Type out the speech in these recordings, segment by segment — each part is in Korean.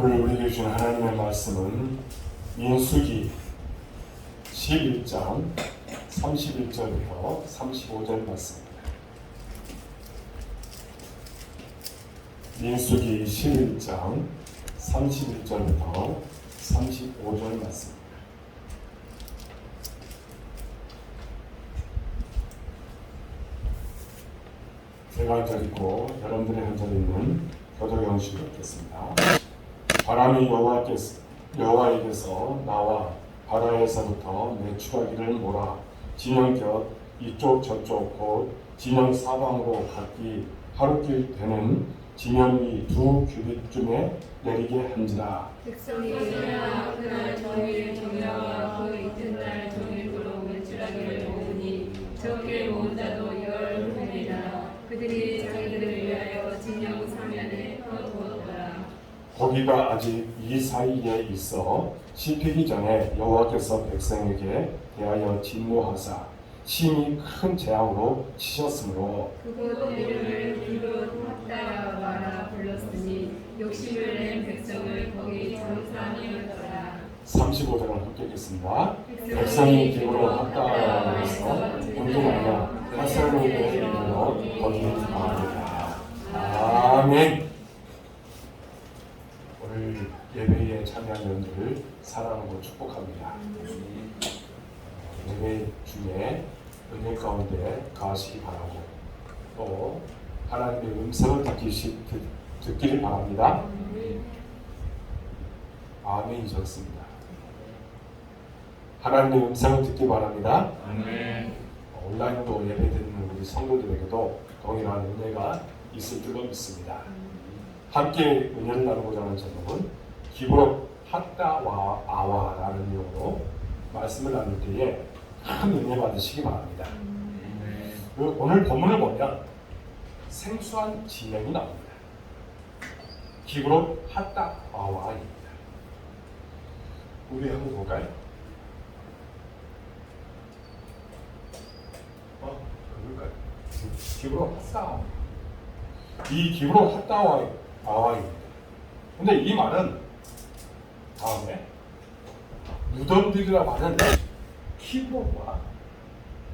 오늘 우리에게 주신 하나님의 말씀은 민수기 11장 31절부터 35절 말씀입니다. 민수기 11장 31절부터 35절 말씀입니다. 제가 한 절 있고 여러분들이 한 절 있는 교독 형식을 읽겠습니다. 바람이 여호와에게서 나와 바다에서부터 내추라기를 몰아 진영 곁 이쪽 저쪽 곧 진영 사방으로 각기 하루길 되는 진영 위 2규빗쯤에 내리게 한지라. 백성이 일어나 그날 종일 정야와 그 이튿날 종일토록 내추라기를 모으니 적게 모은 자도 10명이라. 그들이 자기들을 위하여 진영 사면에 퍼두었더라. 거기가 아직 이 사이에 있어 씹히기 전에 여호와께서 백성에게 대하여 진노하사 심히 큰 재앙으로 치셨으므로 그곳 이름을 기브롯 핫다야와라 불렀으니 욕심을 낸 백성을 거기 장사하였더라. 35절을 합격했습니다. 백성이 기브롯 핫다야에서 운동하여 하살로에 이르러 거기 가니라. 아멘. 오늘 예배에 참여한 여러분들을 사랑하고 축복합니다. 예배 중에 은혜 가운데 가시기 바라고 또 하나님의 음성을 듣기를 바랍니다. 아멘이셨습니다. 하나님의 음성을 듣기 바랍니다. 아멘. 온라인으로 예배드리는 우리 성도들에게도 동일한 은혜가 있을 줄로 믿습니다. 함께 은혜를 나누고자 하는 제목은 기브롯 핫다와 아와라는 내용으로 말씀을 나눌 때에 큰 은혜 받으시기 바랍니다. 오늘 본문을 보면 생소한 지명이 나옵니다. 기브롯 핫다와입니다. 우리 한번 볼까요? 그럴까요? 기브롯 핫다와. 이 기브롯 핫다와입니다. 근데 이 말은 다음에 무덤들이라고 하는 키브롯과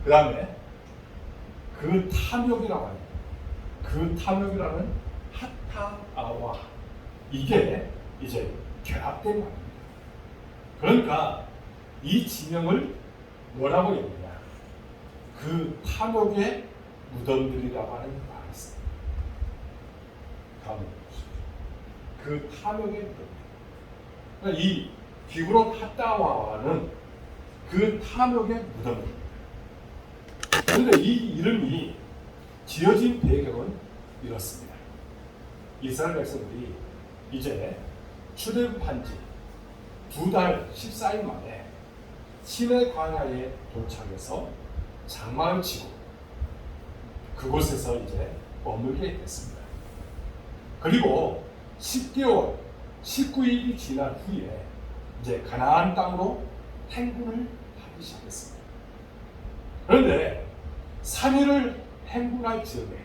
그 다음에 그 탐욕이라고 하는 그 탐욕이라는 핫다아와 이게 이제 결합된 말입니다. 그러니까 이 지명을 뭐라고 얘기하냐? 그 탐욕의 무덤들이라고 하는 말이 있습니다. 다음에 그 탐욕의 무덤들. 그러니까 이 기브롯 핫다와는 그 탐욕의 무덤입니다. 그런데 이 이름이 지어진 배경은 이렇습니다. 이스라엘 백성들이 이제 출애굽한 지 2달 14일 만에 시내 광야에 도착해서 장막을 치고 그곳에서 이제 머물게 됐습니다. 그리고 10개월 19일이 지난 후에 이제 가나안 땅으로 행군을 하기 시작했습니다. 그런데 3일을 행군할 즈음에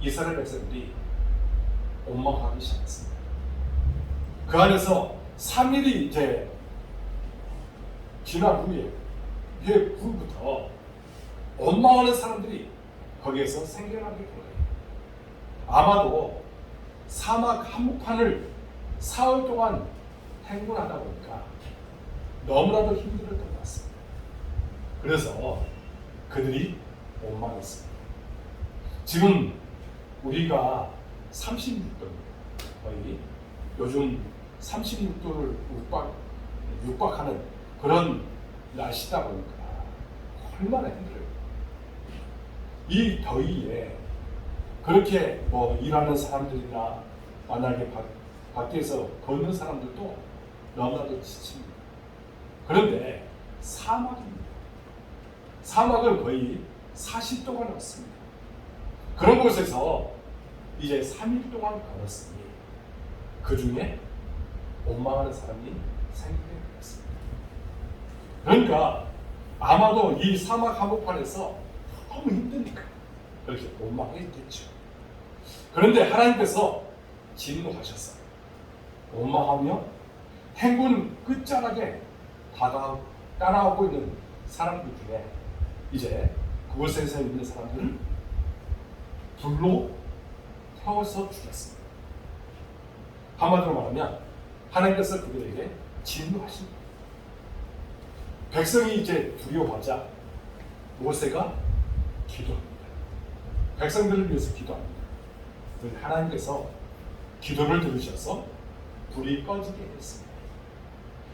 이스라엘 백성들이 원망하기 시작했습니다. 그 안에서 3일이 이제 지난 후부터 원망하는 사람들이 거기에서 생겨나게 된 거예요. 아마도 사막 한복판을 사흘 동안 행군하다 보니까 너무나도 힘들었던 것 같습니다. 그래서 그들이 원망했습니다. 지금 우리가 36도입니다. 거의 요즘 36도를 육박하는 그런 날씨다 보니까 얼마나 힘들어요. 이 더위에 그렇게 일하는 사람들이나 만약에 밖에서 걷는 사람들도 너무나도 지칩니다. 그런데 사막입니다. 사막을 거의 40도가 넘습니다. 그런 곳에서 이제 3일 동안 걸었으니 그 중에 원망하는 사람이 생기게 되었습니다. 그러니까 아마도 이 사막 한복판에서 너무 힘드니까 그렇게 원망했겠죠. 그런데 하나님께서 진노하셨어요. 원망하며 행군 끝자락에 따라오고 있는 사람들 중에 이제 그곳에서 있는 사람들을 불로 태워서 죽였습니다. 한마디로 말하면 하나님께서 그들에게 진노하십니다. 백성이 이제 두려워하자 모세가 기도합니다. 백성들을 위해서 기도합니다. 하나님께서 기도를 들으셔서 불이 꺼지게 했습니다.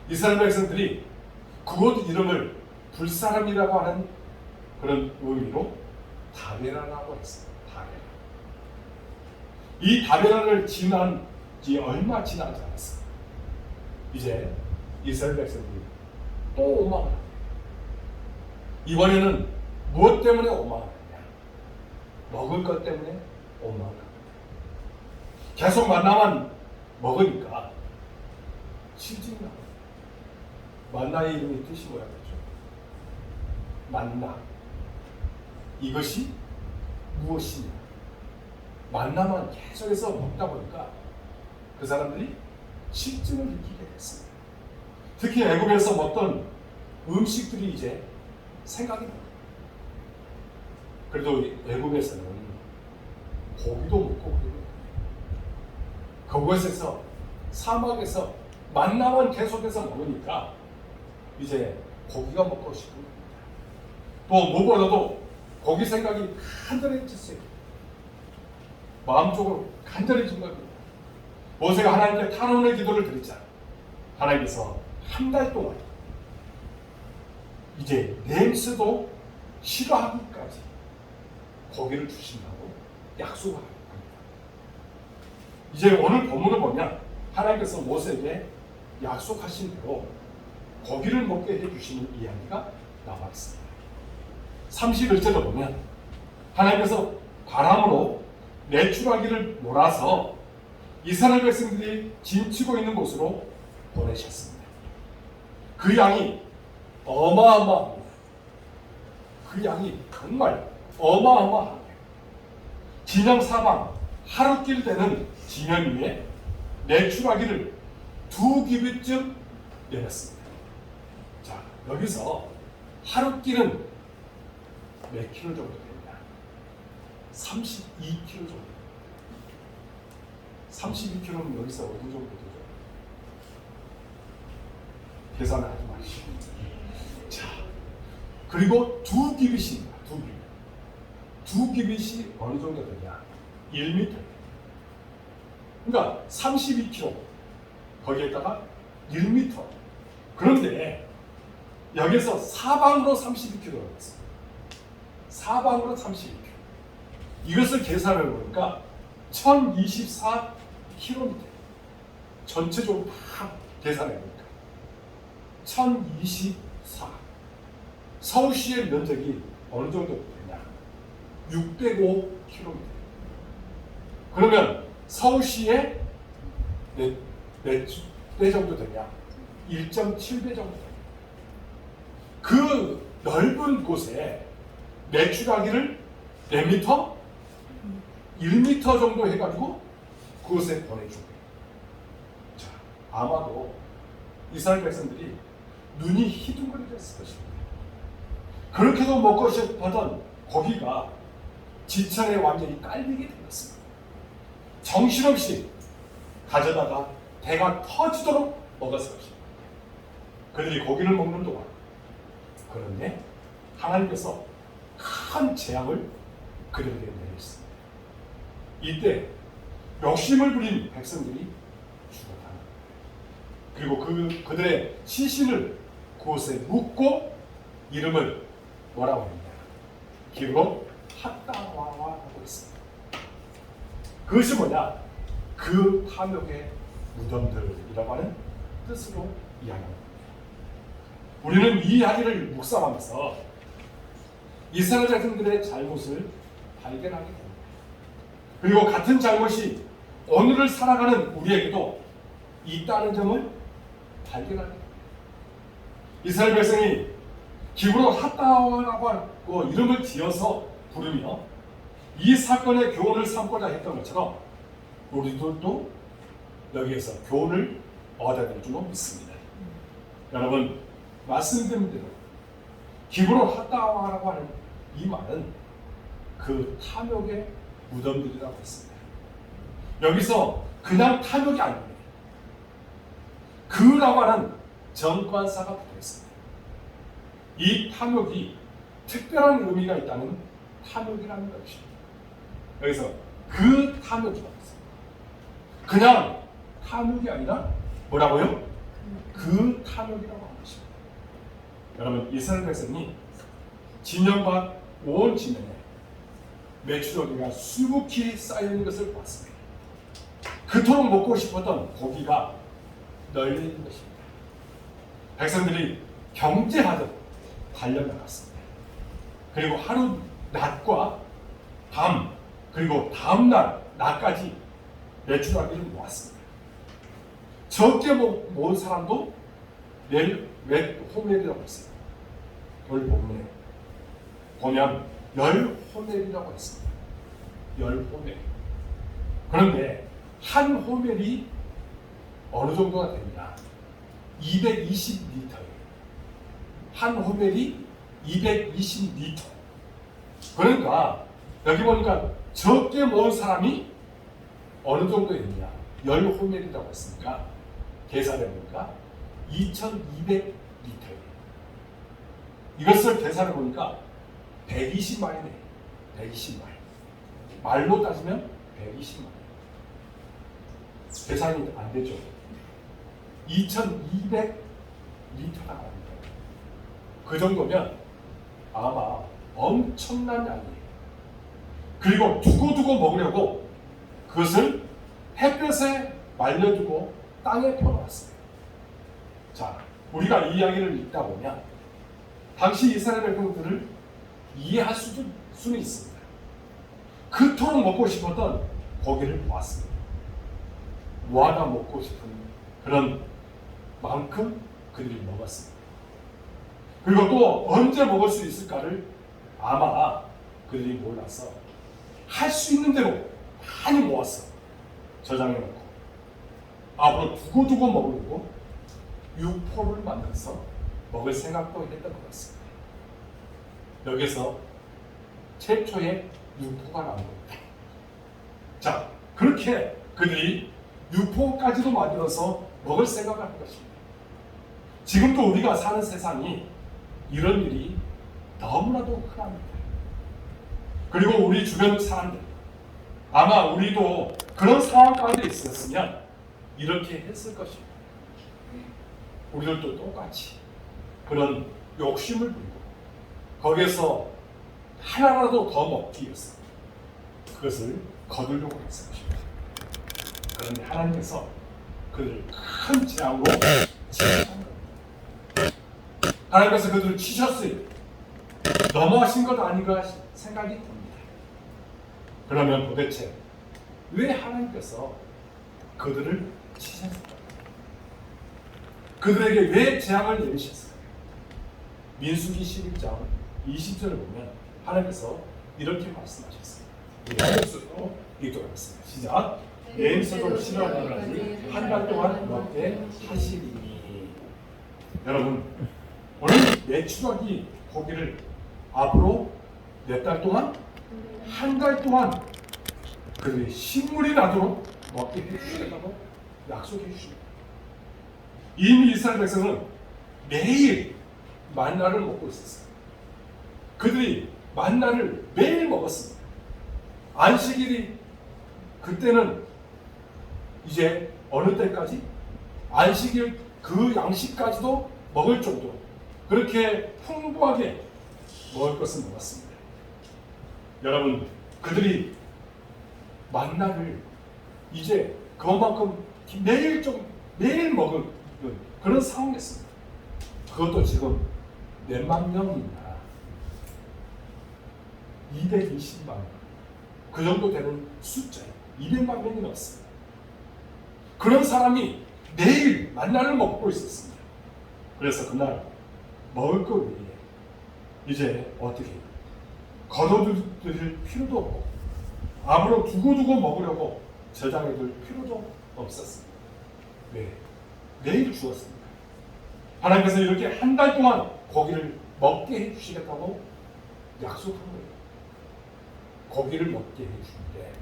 이스라엘 백성들이 그곳 이름을 불사람이라고 하는 그런 의미로 다베라라고 했습니다. 다베라. 이 다베라를 지난 지 얼마 지나지 않았습니다. 이제 이스라엘 백성들이 또 오망을 합니다. 이번에는 무엇 때문에 오망을 하냐? 먹을 것 때문에 오망을 합니다. 계속 만나만 먹으니까 실증이 나요. 만나의 이름의 뜻이 뭐야? 그렇죠? 만나. 이것이 무엇이냐? 만나만 계속해서 먹다 보니까 그 사람들이 실증을 느끼게 됐습니다. 특히 애굽에서 먹던 음식들이 이제 생각이 납니다. 그래도 애굽에서는 고기도 먹고 그곳에서 사막에서 만나만 계속해서 먹으니까 이제 고기가 먹고 싶은 겁니다. 또 무엇보다도 고기 생각이 간절해졌어요. 마음속으로 간절해진 겁니다. 모세가 하나님께 탄원의 기도를 드렸잖아요. 하나님께서 한 달 동안 이제 냄새도 싫어하기까지 고기를 주신다고 약속을 합니다. 이제 오늘 본문을 보면 하나님께서 모세에게 약속하신 대로 고기를 먹게 해주시는 이야기가 나와 있습니다. 31절을 보면 하나님께서 바람으로 메추라기를 몰아서 이스라엘 백성들이 진치고 있는 곳으로 보내셨습니다. 그 양이 어마어마합니다. 그 양이 정말 어마어마하게 진영 사방 하루길 되는 지면 위에 메추라기를 2규빗쯤 내렸습니다. 자, 여기서 하루길은 몇 킬로 정도 됩니다? 32킬로 정도. 32킬로는 여기서 어느 정도 되죠? 계산을 하지 마시고. 자, 그리고 2규빗입니다. 2규빗이 어느 정도 되냐? 1m. 그러니까 32km. 거기에다가 1m. 그런데 여기서 사방으로 32km라고 했어요. 사방으로 32km. 이것을 계산을 해보니까 1024km. 전체적으로 다 계산해보니까 1024. 서울시의 면적이 어느 정도 되냐? 605km. 그러면 서울시의 몇 배 정도 되냐? 1.7배 정도 됩니다. 그 넓은 곳에 메추라기를 몇 미터? 1m 정도 해가지고 그곳에 보내주고. 자, 아마도 이스라엘 백성들이 눈이 희둥거리졌을 것입니다. 그렇게도 먹고 싶었던 고기가 지천에 완전히 깔리게 되었습니다. 정신없이 가져다가 배가 터지도록 먹었을 것입니다. 그들이 고기를 먹는 동안. 그런데 하나님께서 큰 재앙을 그들에게 내렸습니다. 이때 욕심을 부린 백성들이 죽었다. 그리고 그들의 시신을 그곳에 묻고 이름을 뭐라고 합니다. 기브로 핫다와라고 했습니다. 그것이 뭐냐? 그 탐욕의 무덤들이라고 하는 뜻으로 이야기합니다. 우리는 이 이야기를 묵상하면서 이스라엘 백성들의 잘못을 발견하게 됩니다. 그리고 같은 잘못이 오늘을 살아가는 우리에게도 있다는 점을 발견하게 됩니다. 이스라엘 백성이 기브로 핫다와라고 하고 이름을 지어서 부르며 이 사건의 교훈을 삼고자 했던 것처럼 우리들도 여기에서 교훈을 얻어낼 줄 믿습니다. 여러분, 말씀드린 대로 기브론 핫다와라고 하는 이 말은 그 탐욕의 무덤들이라고 했습니다. 여기서 그냥 탐욕이 아닙니다. 그라고 하는 정관사가 붙어 있습니다. 이 탐욕이 특별한 의미가 있다는 탐욕이라는 것입니다. 여기서 그 탐욕이라고 했습니다. 그냥 탐욕이 아니라 뭐라고요? 그 탐욕이라고 하는 것입니다. 여러분, 이스라엘 백성이 진영과 온 진영에 메추라기가 수북히 쌓여있는 것을 봤습니다. 그토록 먹고 싶었던 고기가 널린 것입니다. 백성들이 경제하듯 달려나갔습니다. 그리고 하루 낮과 밤, 그리고 다음날 낮까지 메추라기를 모았습니다. 적게 모은 사람도 호멜이라고 했어요. 오늘 본문에 보면 10호멜이라고 했습니다. 10호멜. 그런데 한 호멜이 어느 정도가 되냐? 220리터예요. 한 호멜이 220리터. 그러니까 여기 보니까 적게 모은 사람이 어느 정도였냐? 10호멜이라고 했으니까 계산해 보니까 2200리터예요. 이것을 계산해 보니까 120마일이네요. 120마일. 말로 따지면 120마일. 계산이 안 되죠. 2200리터가 나옵니다. 그 정도면 아마 엄청난 양이에요. 그리고 두고두고 먹으려고 그것을 햇볕에 말려두고 땅에 펴놓았어요. 자, 우리가 이 이야기를 읽다 보면 당시 이스라엘 백성들을 이해할 수는 있습니다. 그토록 먹고 싶었던 고기를 보았습니다. 뭐하다 먹고 싶은 그런 만큼 그들이 먹었습니다. 그리고 또 언제 먹을 수 있을까를 아마 그들이 몰라서 할 수 있는 대로 많이 모았어. 저장해놓고 앞으로 두고두고 먹으려고 육포를 만들어서 먹을 생각도 했던 것 같습니다. 여기서 최초의 육포가 나온 겁니다. 자, 그렇게 그들이 육포까지도 만들어서 먹을 생각을 한 것입니다. 지금도 우리가 사는 세상이 이런 일이 너무나도 흔합니다. 그리고 우리 주변 사람들, 아마 우리도 그런 상황 가운데 있었으면 이렇게 했을 것입니다. 우리들도 똑같이 그런 욕심을 부리고 거기에서 하나라도 더 먹기 위해서 그것을 거두려고 했을 것입니다. 그런데 하나님께서 그들을 큰 재앙으로 치셨습니다. 하나님께서 그들을 치셨어요. 너무하신 것 아닌가 생각이 듭니다. 그러면 도대체 왜 하나님께서 그들을 치셨을까? 그들에게 왜 재앙을 내리셨을까? 민수기 11장 20절을 보면 하나님께서 이렇게 말씀하셨어요. 우리 한국수로 읽도록 하겠습니다. 시작. 내 임소로 실현하라니 한 달 동안 먹게 하시리니. 여러분, 오늘 메추라기 고기를 앞으로 몇 달 동안? 한 달 동안 그들이 식물이 나도록 먹게 해주시겠다고 약속해 주십니다. 이미 이스라엘 백성은 매일 만나를 먹고 있었어요. 그들이 만나를 매일 먹었습니다. 안식일이 그때는 이제 어느 때까지? 안식일 그 양식까지도 먹을 정도로 그렇게 풍부하게 먹을 것을 먹었습니다. 여러분, 그들이 만나를 이제 그만큼 매일 먹은 그런 상황이었습니다. 그것도 지금 몇만 명입니다. 220만 명. 그 정도 되는 숫자예요. 200만 명이 넘었습니다. 그런 사람이 매일 만나를 먹고 있었습니다. 그래서 그날 먹을 것 외에 이제 어떻게 거둬들 필요도 없고 앞으로 두고두고 먹으려고 저장해둘 필요도 없었습니다. 네, 매일 주었습니다. 하나님께서 이렇게 한 달 동안 고기를 먹게 해주시겠다고 약속한 거예요. 고기를 먹게 해주는데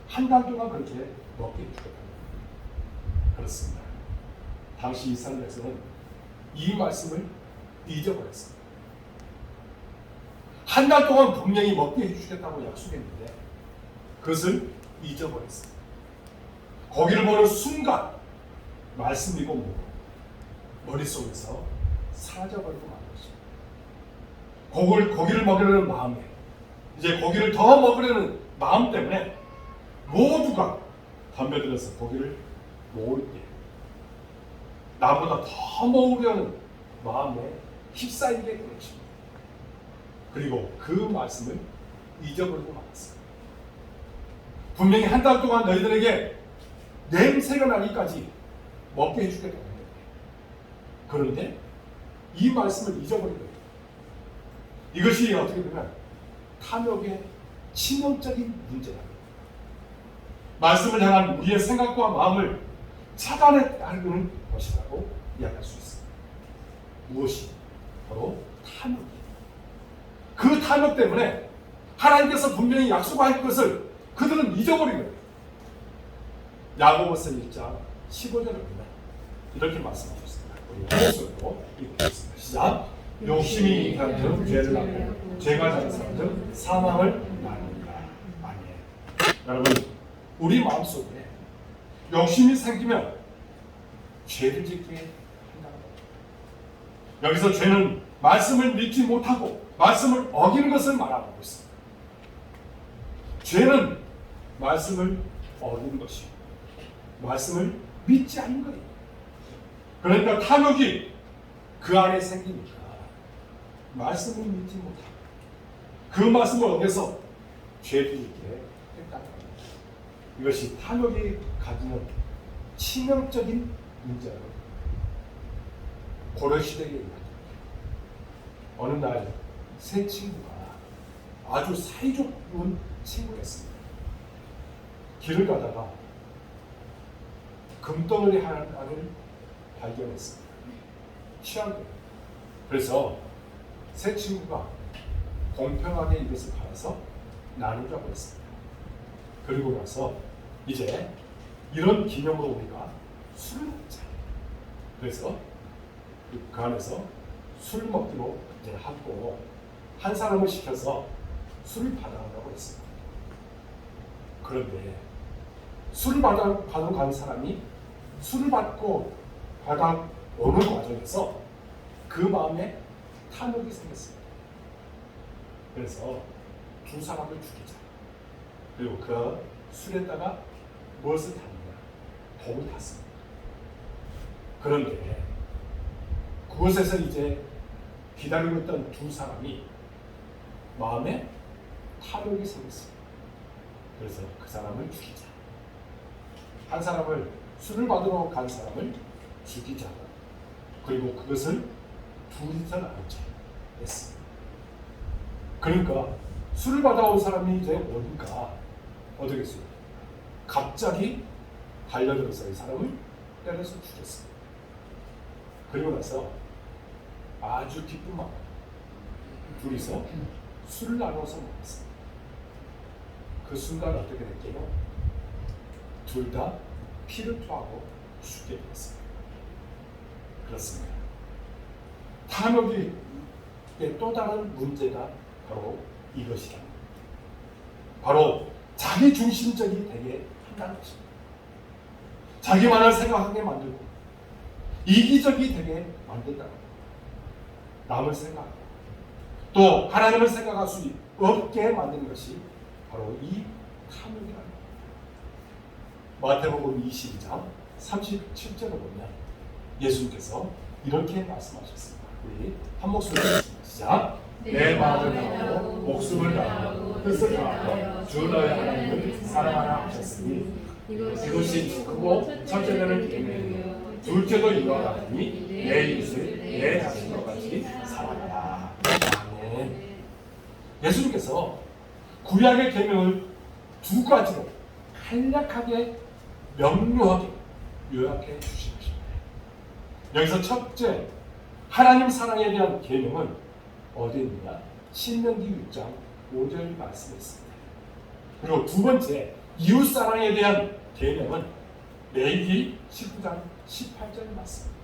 한 달 동안 그렇게 먹게 해주겠다는 거예요. 그렇습니다. 당시 이스라엘에서는 이 말씀을 잊어버렸습니다. 한 달 동안 분명히 먹게 해주시겠다고 약속했는데 그것을 잊어버렸습니다. 고기를 보는 순간 말씀이고 뭐고 머릿속에서 사라져버리고 만 것입니다. 고기를 먹으려는 마음에 이제 고기를 더 먹으려는 마음 때문에 모두가 덤벼들어서 고기를 모을 때 나보다 더 먹으려는 마음에 휩싸이게 된 것입니다. 그리고 그 말씀을 잊어버리고 말았습니다. 분명히 한 달 동안 너희들에게 냄새가 나기까지 먹게 해주겠다고 했는데 그런데 이 말씀을 잊어버린 거예요. 이것이 어떻게 보면 탐욕의 치명적인 문제다. 말씀을 향한 우리의 생각과 마음을 차단하는 것이라고 이야기할 수 있습니다. 무엇이? 바로 탐욕이에요. 그 탐욕 때문에 하나님께서 분명히 약속할 것을 그들은 잊어버린 거예요. 야고보서 1장 15절에 보면 이렇게 말씀하셨습니다. 우리 목소리로 읽겠습니다. 시작. 욕심이 인간은 죄를 낳고 죄가 자는 사람은 사망을 낳는다. 아멘. 여러분, 우리 마음속에 욕심이 생기면 죄를 짓게 한다는 겁니다. 여기서 죄는 말씀을 믿지 못하고 말씀을 어기는 것을 말하고 있습니다. 죄는 말씀을 어기는 것이고 말씀을 믿지 않는 거예요. 그러니까 탐욕이 그 안에 생기니까 말씀을 믿지 못하고 그 말씀을 어겨서 죄를 짓게 했다는 겁니다. 이것이 탐욕이 가지는 치명적인 문제라고 고려시대에 이야기합니다. 어느 날 세 친구가 아주 사이좋은 친구였습니다. 길을 가다가 금덩어리 하나를 발견했습니다. 취한 거예요. 그래서 세 친구가 공평하게 이것을 팔아서 나누자고 했습니다. 그리고 나서 이제 이런 기념으로 우리가 술을 먹자. 그래서 그 안에서 술 먹기로 이제 하고 한 사람을 시켜서 술을 받아가라고 했습니다. 그런데 술을 받으러 간 사람이 술을 받고 받아오는 과정에서 그 마음에 탐욕이 생겼습니다. 그래서 두 사람을 죽이자. 그리고 그 술에다가 무엇을 탔느냐? 독을 탔습니다. 그런데 그곳에서 이제 기다리고 있던 두 사람이 마음에 탐욕이 생겼습니다. 그래서 그 사람을 죽이자. 한 사람을 술을 받으러 간 사람을 죽이자. 그리고 그것을 둘이서 나누자 했습니다. 그러니까 술을 받아온 사람이 이제 오니까 어떻겠어요? 갑자기 달려들어서 이 사람을 때려서 죽였습니다. 그리고 나서 아주 기쁜 마음 둘이서 술을 나눠서 먹었습니다. 그 순간 어떻게 됐게요? 둘 다 피를 토하고 죽게 되었습니다. 그렇습니다. 탐욕의 또 다른 문제가 바로 이것이다. 바로 자기 중심적이 되게 한다는 것입니다. 자기만을 생각하게 만들고 이기적이 되게 만든다는 겁니다. 남을 생각하고 또 하나님을 생각할 수 없게 만드는 것이 바로 이 탐욕이라는 겁니다. 마태복음 22장 37절을 보면 예수님께서 이렇게 말씀하셨습니다. 우리 한 목소리로 시작. 내 마음을 다하고 목숨을 다하고 뜻을 다하여 주 너의 하나님을 사랑하라 하셨으니 이것이 크고 첫째는 계명이요 둘째도 이와 같으니 내 이웃을 내 자신과 같이 사랑하라. 아멘. 예수님께서 구약의 계명을 두 가지로 간략하게 명료하게 요약해 주신 것입니다. 여기서 첫째 하나님 사랑에 대한 계명은 어디에 있느냐? 신명기 6장 5절 말씀에 있습니다. 그리고 두 번째 이웃 사랑에 대한 계명은 레위기 19장 18절 말씀입니다.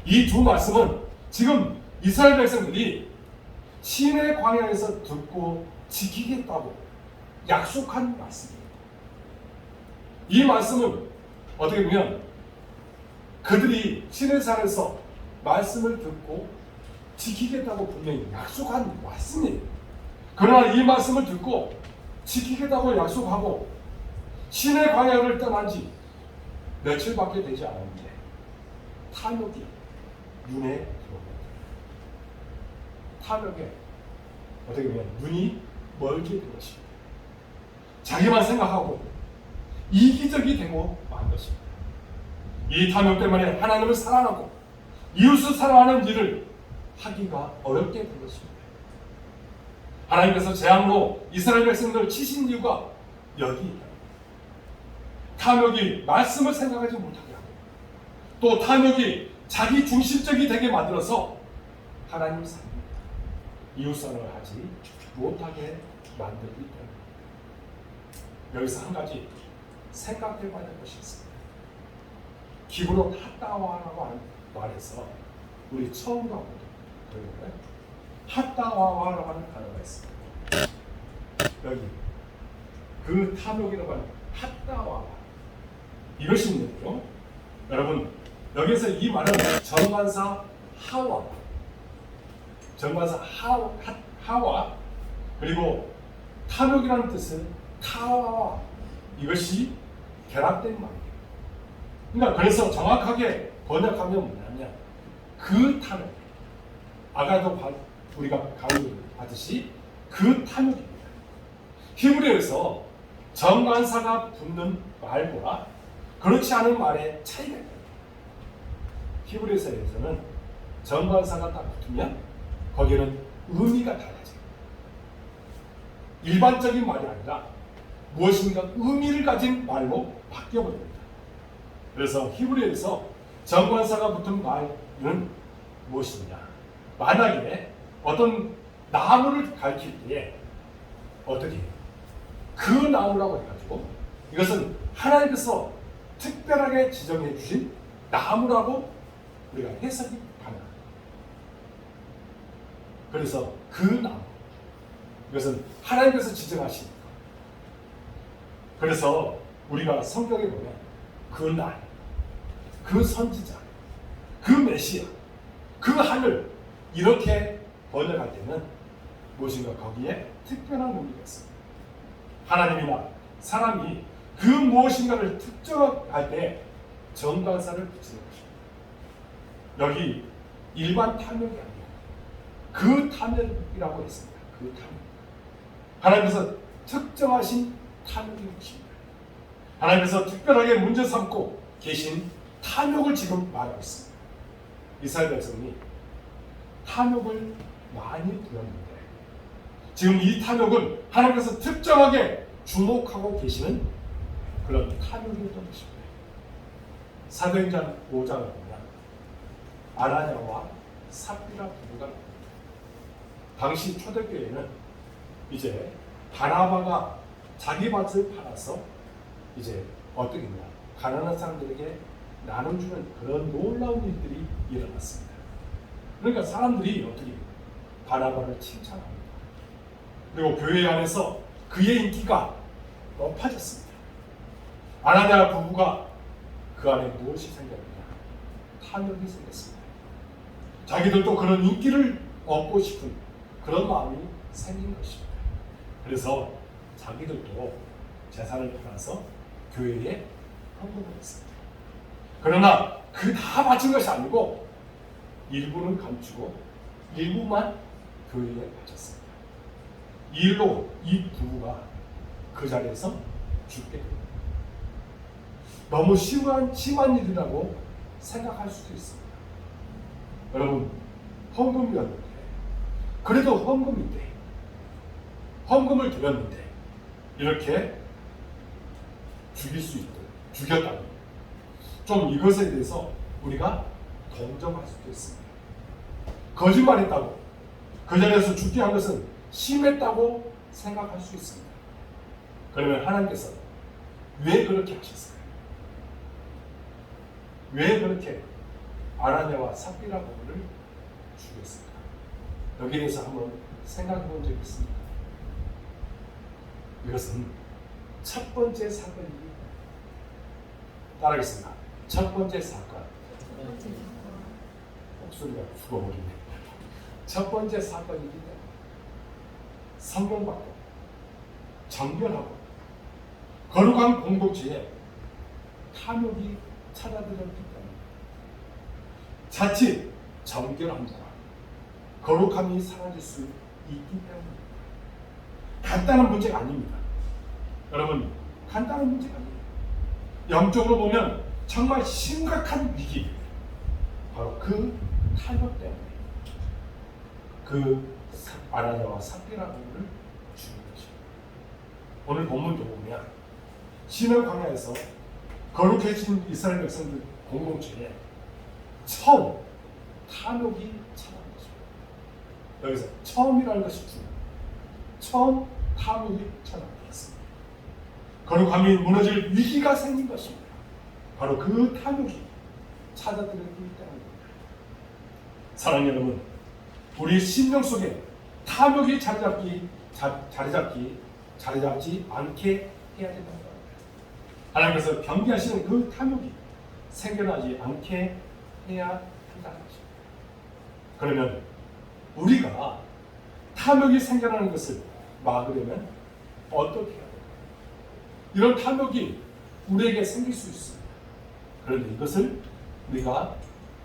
이 두 말씀은 지금 이스라엘 백성들이 시내 광야에서 듣고 지키겠다고 약속한 말씀입니다. 이 말씀은 어떻게 보면 그들이 시내산에서 말씀을 듣고 지키겠다고 분명히 약속한 말씀이에요. 그러나 이 말씀을 듣고 지키겠다고 약속하고 시내 광야를 떠난 지 며칠밖에 되지 않았는데 탐욕이 눈에 들어옵니다. 탐욕에 어떻게 보면 눈이 멀게 된 것입니다. 자기만 생각하고 이기적이 되고 만 것입니다. 이 탐욕 때문에 하나님을 사랑하고 이웃을 사랑하는 일을 하기가 어렵게 된 것입니다. 하나님께서 재앙으로 이스라엘 백성들을 치신 이유가 여기 있다. 탐욕이 말씀을 생각하지 못하게 하고 또 탐욕이 자기 중심적이 되게 만들어서 하나님 사랑, 이웃 사랑을 하지 못하게 만들기 때문입니다. 여기서 한 가지 생각해 봐야 될 것이 있습니다. 기브롯 핫다와라고 하는 말에서 우리 처음 나오거든요. 핫다와라고 하는 단어가 있습니다. 여기 그 탐욕이라고 하는 핫다와 이것이 있는데요. 여러분 여기서 이 말은 정관사 하와, 정관사 하와 그리고 탐욕이라는 뜻은 타와 이것이 결합된 말이에요. 그러니까 그래서 정확하게 번역하면 뭐냐면 그 탐욕, 아까도 우리가 강의 하듯이 그 탐욕입니다. 히브리어에서 정관사가 붙는 말과 그렇지 않은 말의 차이가 있다. 히브리어에서는 정관사가 딱 붙으면 거기에는 의미가 달라져요. 일반적인 말이 아니라 무엇인가 의미를 가진 말로 바뀌어버립니다. 그래서 히브리어에서 정관사가 붙은 말은 무엇이냐? 만약에 어떤 나무를 가리킬 때에 어떻게 해요? 그 나무라고 해가지고 이것은 하나님께서 특별하게 지정해 주신 나무라고 우리가 해석이 가능합니다. 그래서 그 나무, 이것은 하나님께서 지정하신 것. 그래서 우리가 성경에 보면 그 날, 그 선지자, 그 메시아, 그 하늘 이렇게 번역할 때는 무엇인가 거기에 특별한 의미가 있습니다. 하나님이나 사람이 그 무엇인가를 특정할 때 정관사를 붙이는 것입니다. 여기 일반 탐욕이 아니라 그 탐욕이라고 했습니다. 그 탐욕. 하나님께서 특정하신 탐욕인 것입니다. 하나님께서 특별하게 문제 삼고 계신 탐욕을 지금 말하고 있습니다. 이스라엘 백성이 탐욕을 많이 부렸는데 지금 이 탐욕은 하나님께서 특정하게 주목하고 계시는 그런 탐욕이었던 것입니다. 사도행전 5장을 보면 아나니아와 삽비라 부부가 당시 초대교회는 이제 바나바가 자기 밭을 팔아서 이제 어떻게 했냐, 가난한 사람들에게 나눠주는 그런 놀라운 일들이 일어났습니다. 그러니까 사람들이 어떻게 바나바를 칭찬합니다. 그리고 교회 안에서 그의 인기가 높아졌습니다. 아나니아 부부가 그 안에 무엇이 생겼느냐? 탐욕이 생겼습니다. 자기들도 그런 인기를 얻고 싶은 그런 마음이 생긴 것입니다. 그래서 자기들도 재산을 팔아서 교회에 헌금을 했습니다. 그러나 그 다 바친 것이 아니고 일부는 감추고 일부만 교회에 바쳤습니다. 이 일로 이 부부가 그 자리에서 죽게 됩니다. 너무 심한 일이라고 생각할 수도 있습니다. 여러분, 헌금이었는데, 그래도 헌금인데, 헌금을 드렸는데 이렇게 죽일 수 있도록 죽였다니, 좀 이것에 대해서 우리가 동정할 수도 있습니다. 거짓말했다고 그 자리에서 죽게 한 것은 심했다고 생각할 수 있습니다. 그러면 하나님께서 왜 그렇게 하셨을까요? 왜 그렇게 아나니아와 삽비라 부부를 죽였을까? 여기에 대해서 한번 생각해 본 적이 있습니다. 이것은 첫 번째 사건입니다. 따라하겠습니다. 첫 번째 사건. 목소리가 죽어버리네. 첫 번째 사건이기 때문에 성경받고 정결하고 거룩한 공동체에 탐욕이 찾아들었기 때문에 자칫 정결함과 거룩함이 사라질 수 있기 때문입니다. 간단한 문제가 아닙니다. 여러분, 간단한 문제가 아니에요. 영적으로 보면 정말 심각한 위기, 바로 그 탐욕 때문에 그 아나니아와 삽비라는 분을 죽인 것입니다. 오늘 본문도 보면 시내 광야에서 거룩해진 이스라엘 백성들 공동체에 처음 탐욕이 찾아온 것입니다. 여기서 처음이라는 것이 중요합니다. 처음 탐욕이 찾아왔습니다. 거룩함이 무너질 위기가 생긴 것입니다. 바로 그 탐욕이 찾아들었기 때문입니다. 사랑하는 여러분, 우리 심령 속에 탐욕이 자리 잡지 않게 해야 된다는 겁니다. 하나님께서 경계하시는 그 탐욕이 생겨나지 않게 해야 한다는 것입니다. 그러면 우리가 탐욕이 생겨나는 것을 막으려면 어떻게 해야 될까요? 이런 탐욕이 우리에게 생길 수 있습니다. 그런데 이것을 우리가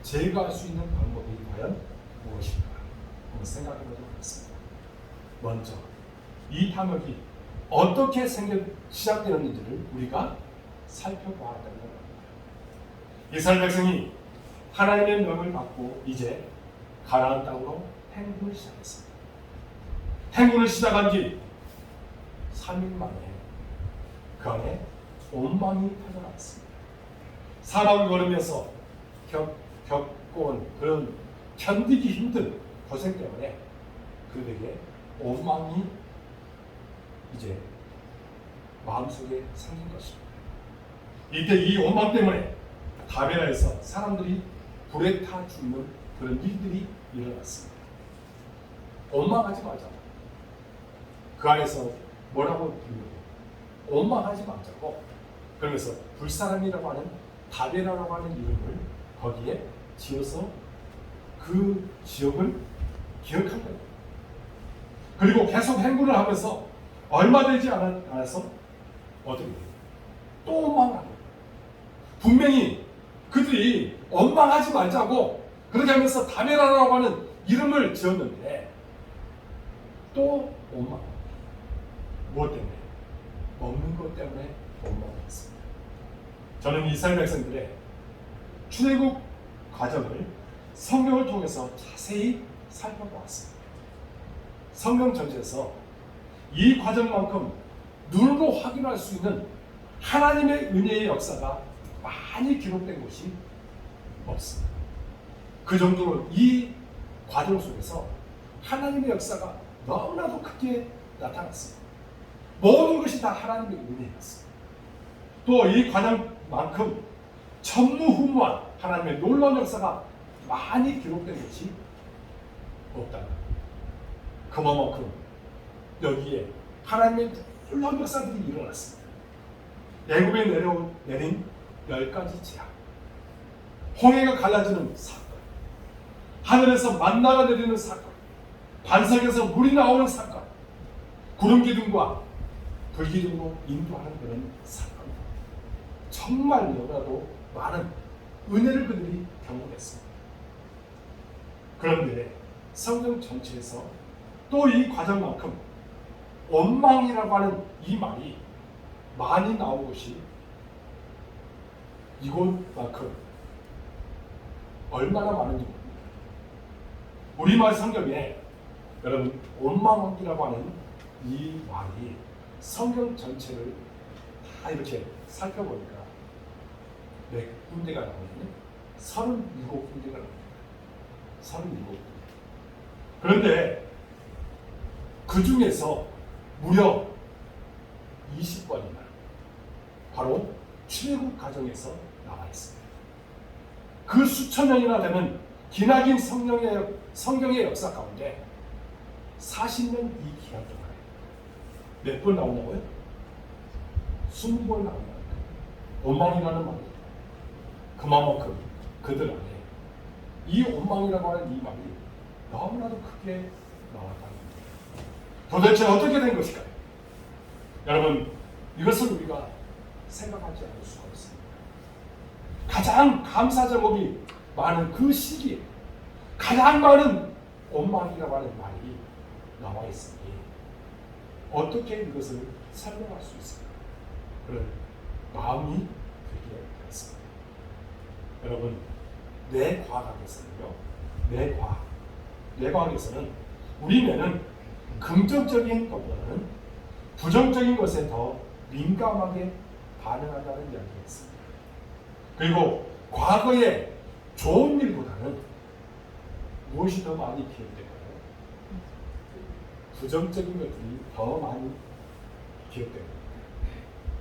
제거할 수 있는 방법이 과연 무엇일까? 한번 생각해 보도록 하겠습니다. 먼저 이 탐욕이 어떻게 시작되었는지를 우리가 살펴봐야 된다는 겁니다. 이스라엘 백성이 하나님의 명을 받고 이제 가나안 땅으로 행군을 시작했습니다. 행군을 시작한 지 3일 만에 그 안에 온망이 터져나왔습니다. 사막을 걸으면서 겪어온 그런 견디기 힘든 고생 때문에 그들에게 온망이 이제 마음속에 생긴 것입니다. 이때 이 원망 때문에 다베라에서 사람들이 불에 타 죽는 그런 일들이 일어났습니다. 원망하지 말자. 그 안에서 뭐라고 부르고 원망하지 말자고, 그러면서 불사람이라고 하는 다베라라고 하는 이름을 거기에 지어서 그 지역을 기억한 거예요. 그리고 계속 행군을 하면서 얼마 되지 않아서 어떻게 돼요? 또 원망하는 거예요. 분명히 그들이 원망하지 말자고 그렇게 하면서 다메라라고 하는 이름을 지었는데 또 원망. 무엇 때문에? 먹는 것 때문에 원망했습니다. 저는 이스라엘 백성들의 출애굽 과정을 성경을 통해서 자세히 살펴보았습니다. 성경 전체에서 이 과정만큼 눈으로 확인할 수 있는 하나님의 은혜의 역사가 많이 기록된 곳이 없습니다. 그 정도로 이 과정 속에서 하나님의 역사가 너무나도 크게 나타났습니다. 모든 것이 다 하나님의 은혜였습니다. 또 이 과정만큼 전무후무한 하나님의 놀라운 역사가 많이 기록된 것이 없다는 겁니다. 그만큼 여기에 하나님의 놀라운 역사들이 일어났습니다. 애굽에 내린 10가지 재앙, 홍해가 갈라지는 사건, 하늘에서 만나가 내리는 사건, 반석에서 물이 나오는 사건, 구름 기둥과 불 기둥으로 인도하는 그런 사건, 정말 너무나도 많은 은혜를 그들이 경험했습니다. 그런데 성경 전체에서 또 이 과정만큼 원망이라고 하는 이 말이 많이 나온 것이 이곳만큼 얼마나 많은지 모릅니다. 우리말 성경에 여러분 원망이라고 하는 이 말이 성경 전체를 다 이렇게 살펴보니까 몇 군데가 나오거든요. 37군데가 나옵니다. 37군데. 그런데 그 중에서 무려 20번이나 바로 출애굽 과정에서 나와 있습니다. 그 수천 년이나 되는 기나긴 성경의 역사 가운데 40년 이 기간 동안에 몇 번 나오냐고요? 20번 나온다는 거예요. 원망이라는 말이 그만큼 그들 안에 이 원망이라고 하는 이 말이 너무나도 크게 나왔다는 거예요. 도대체 어떻게 된 것일까요? 여러분, 이것을 우리가 생각하지 않을 수가 없습니다. 가장 감사 제목이 많은 그 시기에 가장 많은 원망이라고 하는 말이 나와 있으니 어떻게 이것을 설명할 수 있을까? 그런 마음이 들게 되었습니다. 여러분, 뇌과학에서는 우리 뇌는 긍정적인 것보다는 부정적인 것에 더 민감하게 반응한다는 이야기가 있습니다. 그리고 과거의 좋은 일보다는 무엇이 더 많이 기억될까요? 부정적인 것들이 더 많이 기억됩니다.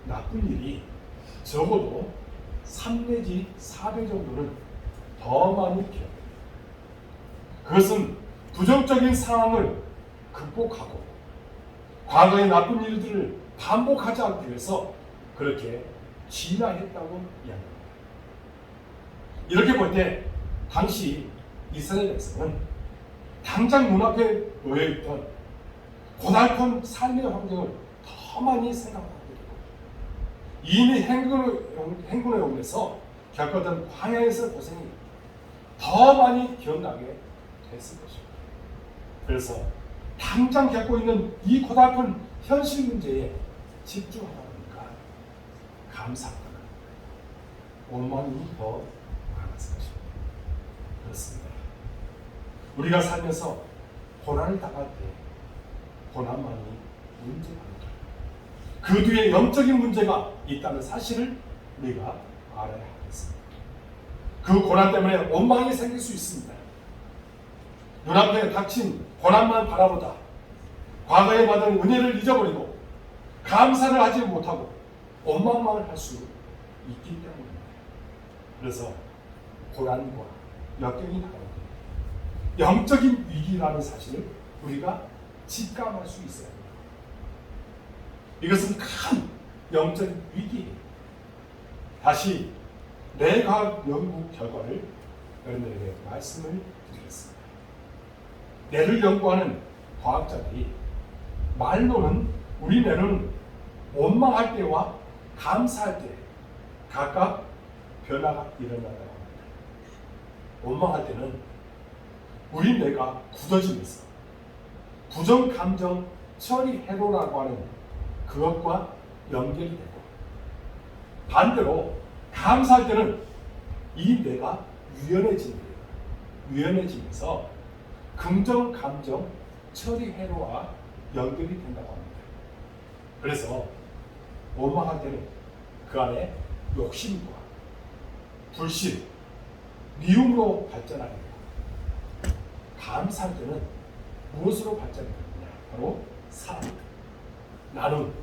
나쁜 일이 적어도 3 내지 4배 정도는 더 많이 기억됩니다. 그것은 부정적인 상황을 극복하고 과거의 나쁜 일들을 반복하지 않기 위해서 그렇게 진화했다고 이야기합니다. 이렇게 볼 때 당시 이스라엘 백성은 당장 눈앞에 놓여있던 고달픈 삶의 환경을 더 많이 생각하게 되고 이미 행군에 오면서 겪었던 광야에서 고생이 더 많이 기억나게 됐을 것입니다. 그래서 당장 겪고 있는 이 고달픈 현실 문제에 집중하다 보니까 감사보다 원망이 더 많았을 것입니다. 그렇습니다. 우리가 살면서 고난을 당할 때 고난만이 문제가 아니다. 그 뒤에 영적인 문제가 있다는 사실을 우리가 알아야 하겠습니다. 그 고난 때문에 원망이 생길 수 있습니다. 눈앞에 닥친 고난만 바라보다 과거에 받은 은혜를 잊어버리고 감사를 하지 못하고 원망만 할 수 있기 때문입니다. 그래서 고난과 역경이 다가오고 영적인 위기라는 사실을 우리가 직감할 수 있어야 합니다. 이것은 큰 영적인 위기예요. 다시 뇌과학 연구 결과를 여러분에게 말씀을 드리겠습니다. 뇌를 연구하는 과학자들이 말로는 우리 뇌는 원망할 때와 감사할 때 각각 변화가 일어난다고 합니다. 원망할 때는 우리 뇌가 굳어지면서 부정감정 처리 회로라고 하는 그것과 연결이 되고 반대로 감사할 때는 이 뇌가 유연해지면서 긍정 감정 처리 회로와 연결이 된다고 합니다. 그래서 원망할 때는 그 안에 욕심과 불신, 미움으로 발전하게 됩니다. 감사할 때는 무엇으로 발전하게 되느냐? 바로 사랑, 나눔,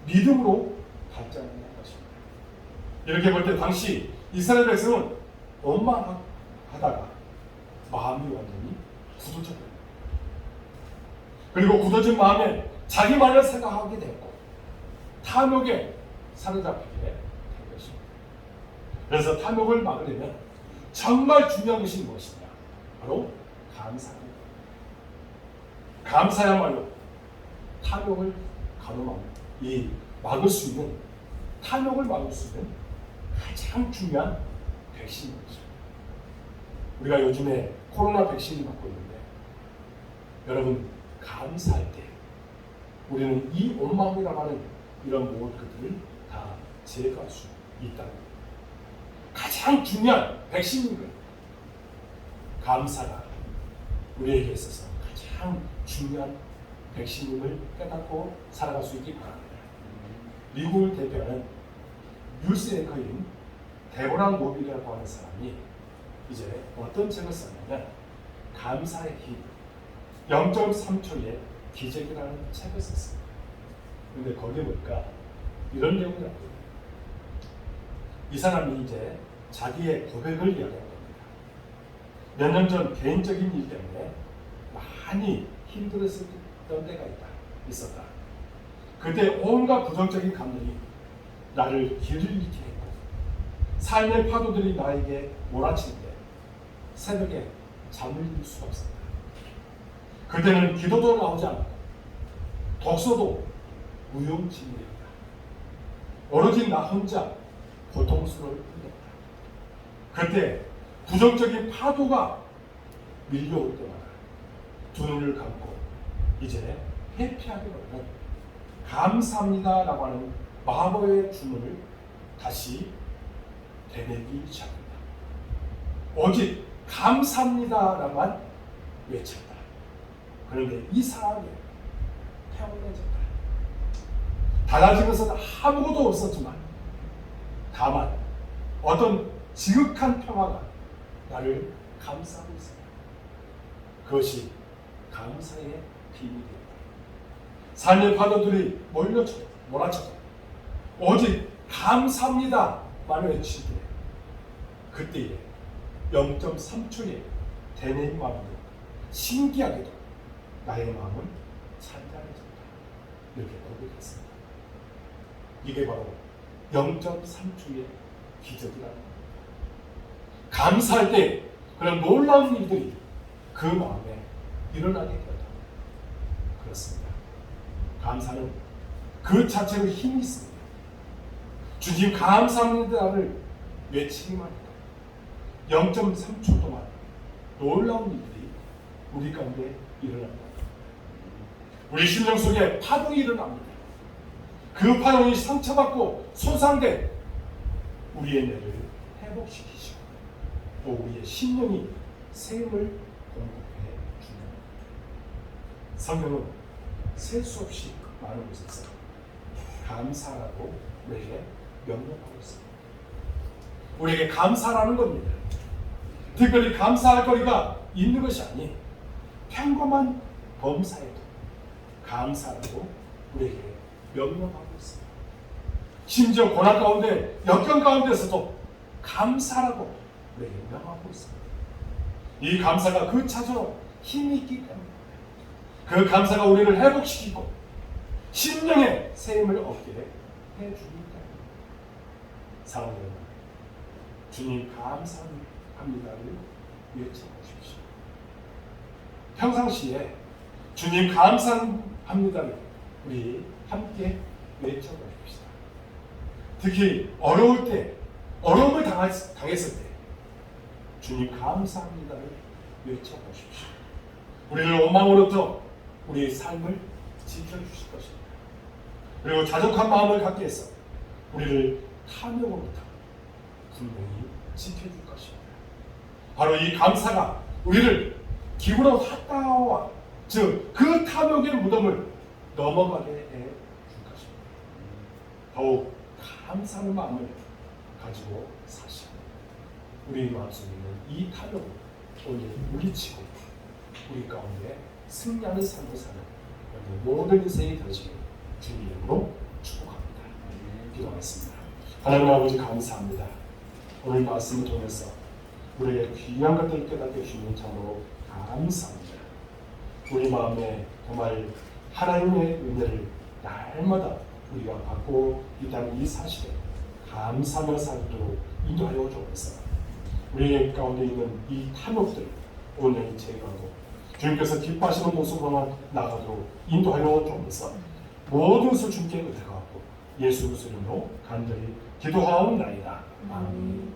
믿음으로 발전하는 것입니다. 이렇게 볼 때 당시 이스라엘 백성은 원망하다가 마음이 완전히 굳어졌습니다. 그리고 굳어진 마음에 자기만을 생각하게 되었고 탐욕에 사로잡히게 된 것입니다. 그래서 탐욕을 막으려면 정말 중요한 것이 무엇이냐? 바로 감사입니다. 감사야말로 탐욕을 막을 수 있는 가장 중요한 백신인 것입니다. 우리가 요즘에 코로나 백신을 맞고 있는데 여러분 감사할 때 우리는 이 원망이라고 하는 이런 모든 것들을 다 제거할 수 있다는 겁니다. 가장 중요한 백신인 거예요. 감사가 우리에게 있어서 가장 중요한 백신임을 깨닫고 살아갈 수 있기 바랍니다. 미국을 대표하는 뉴스 앵커인 데보라 모빌이라고 하는 사람이 이제 어떤 책을 썼냐면 감사의 힘 0.3초의 기적이라는 책을 썼습니다. 근데 거기에 보니까 이런 내용이 나옵니다. 이 사람이 이제 자기의 고백을 이야기한 겁니다. 몇 년 전 개인적인 일 때문에 많이 힘들었던 때가 있었다. 그때 온갖 부정적인 감정이 나를 길을 잃게 했고 삶의 파도들이 나에게 몰아칠 때 새벽에 잠을 이룰 수가 없었다. 그때는 기도도 나오지 않았고 독서도 무용지물이었다. 오로지 나 혼자 고통스러울 뿐이었다. 그때 부정적인 파도가 밀려올 때마다 두 눈을 감고 이제 회피하기보다는 감사합니다 라고 하는 마법의 주문을 다시 되뇌기 시작합니다. 오직 감사합니다 라고만 외쳤다. 그런데 이 사람이 평온해졌다. 달라진 것은 아무것도 없었지만 다만 어떤 지극한 평화가 나를 감싸고 있습니다. 그것이 감사의 비밀이었다. 삶의 파도들이 몰아쳐도 오직 감사합니다만 외칠 때 그때에 0.3초의 대뇌의 마음으로 신기하게도 나의 마음은 찬란해졌다. 이렇게 고백했습니다. 이게 바로 0.3초의 기적이라는 겁니다. 감사할 때 그런 놀라운 일들이 그 마음에 일어나게 되었다. 그렇습니다. 감사는 그 자체로 힘이 있습니다. 주님 감사합니다를 외치기만 해도 0.3초 동안 놀라운 일들이 우리 가운데 일어납니다. 우리 심령 속에 파동이 일어납니다. 그 파동이 상처받고 손상된 우리의 뇌를 회복시키시고 또 우리의 심령이 샘을 공급해 줍니다. 성경은 셀 수 없이 많은 곳에서 감사라고 우리에게 명령하고 있습니다. 우리에게 감사라는 겁니다. 특별히 감사할 거리가 있는 것이 아닌 평범한 범사에도 감사라고 우리에게 명령하고 있습니다. 심지어 고난 가운데 역경 가운데서도 감사라고 우리에게 명하고 있습니다. 이 감사가 그 차저로 힘이 있기 때문에 그 감사가 우리를 회복시키고 심령의 샘을 얻게 해주기 때문에 사랑하는 여러분, 주님 감사합니다를 외쳐보십시오. 평상시에 주님 감사합니다를 우리 함께 외쳐보십시다. 특히 어려울 때, 어려움을 당했을 때 주님 감사합니다를 외쳐보십시오. 우리를 원망으로부터 우리의 삶을 지켜주실 것입니다. 그리고 자족한 마음을 갖게 해서 우리를 탐욕으로부터 분명히 지켜줄 것입니다. 바로 이 감사가 우리를 기브로 핫다와 즉 그 탐욕의 무덤을 넘어가게 해줄 것입니다. 더욱 감사하는 마음을 가지고 사시고 우리 마음속에 있는 이 탐욕을 오늘 물리치고 우리 가운데 승리하는 삶을 사는 모든 인생이 되시길 주님 이름으로 축복합니다. 기도하겠습니다. 하나님 아버지 감사합니다. 오늘 말씀을 통해서 우리에게 귀한 것들을 깨닫게 해주시는 참으로 감사합니다. 우리 마음에 정말 하나님의 은혜를 날마다 우리가 받고 있다는 이 사실에 감사하며 살도록 인도하여 주옵소서. 우리 가운데 있는 이 탐욕들 오늘 제거하고 주님께서 기뻐하시는 모습으로만 나가도록 인도하여 주옵소서. 모든 것을 주님께 의탁하고 예수 그리스도 이름으로 간절히 기도하옵나이다. 아멘.